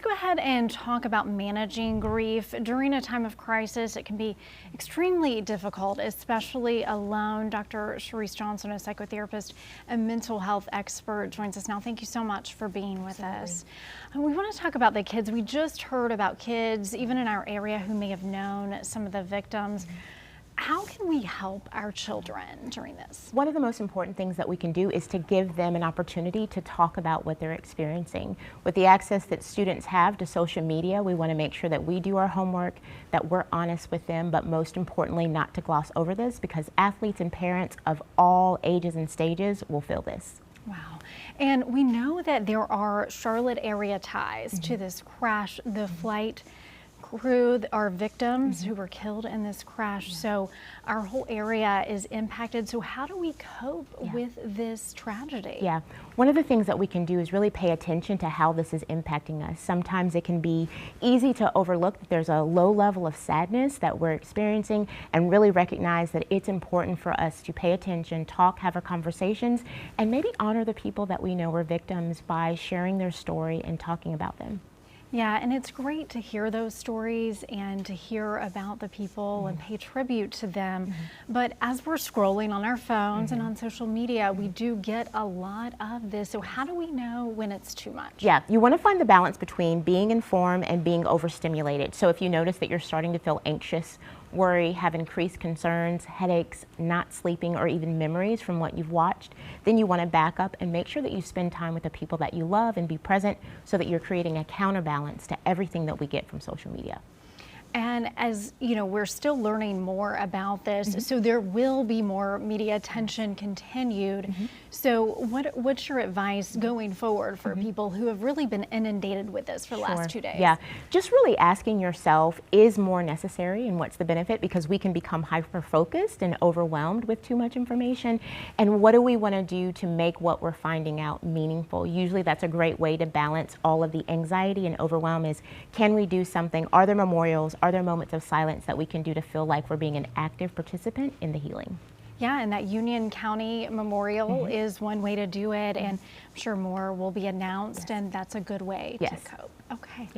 let's go ahead and talk about managing grief. During a time of crisis, it can be extremely difficult, especially alone. Dr. Cherise Johnson, a psychotherapist and mental health expert, joins us now. Thank you so much for being with us. We want to talk about the kids. We just heard about kids, even in our area, who may have known some of the victims. How can we help our children during this? One of the most important things that we can do is to give them an opportunity to talk about what they're experiencing. With the access that students have to social media, we want to make sure that we do our homework, that we're honest with them, but most importantly, not to gloss over this, because athletes and parents of all ages and stages will feel this. Wow. And we know that there are Charlotte area ties to this crash. The flight crew are victims who were killed in this crash. So our whole area is impacted. So how do we cope with this tragedy? Yeah, one of the things that we can do is really pay attention to how this is impacting us. Sometimes it can be easy to overlook that there's a low level of sadness that we're experiencing, and really recognize that it's important for us to pay attention, talk, have our conversations, and maybe honor the people that we know were victims by sharing their story and talking about them. Yeah, and it's great to hear those stories and to hear about the people and pay tribute to them. But as we're scrolling on our phones and on social media, we do get a lot of this. So how do we know when it's too much? Yeah, you want to find the balance between being informed and being overstimulated. So if you notice that you're starting to feel anxious, worry, have increased concerns, headaches, not sleeping, or even memories from what you've watched, then you want to back up and make sure that you spend time with the people that you love and be present, so that you're creating a counterbalance to everything that we get from social media. And as you know, we're still learning more about this, so there will be more media attention continued. So what's your advice going forward for people who have really been inundated with this for the last 2 days? Yeah, just really asking yourself, is more necessary, and what's the benefit? Because we can become hyper-focused and overwhelmed with too much information. And what do we want to do to make what we're finding out meaningful? Usually that's a great way to balance all of the anxiety and overwhelm is, can we do something? Are there memorials? Are there moments of silence that we can do to feel like we're being an active participant in the healing? Yeah, and that Union County Memorial is one way to do it, and I'm sure more will be announced, and that's a good way to cope. Okay.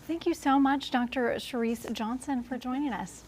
Thank you so much, Dr. Cherise Johnson, for joining us.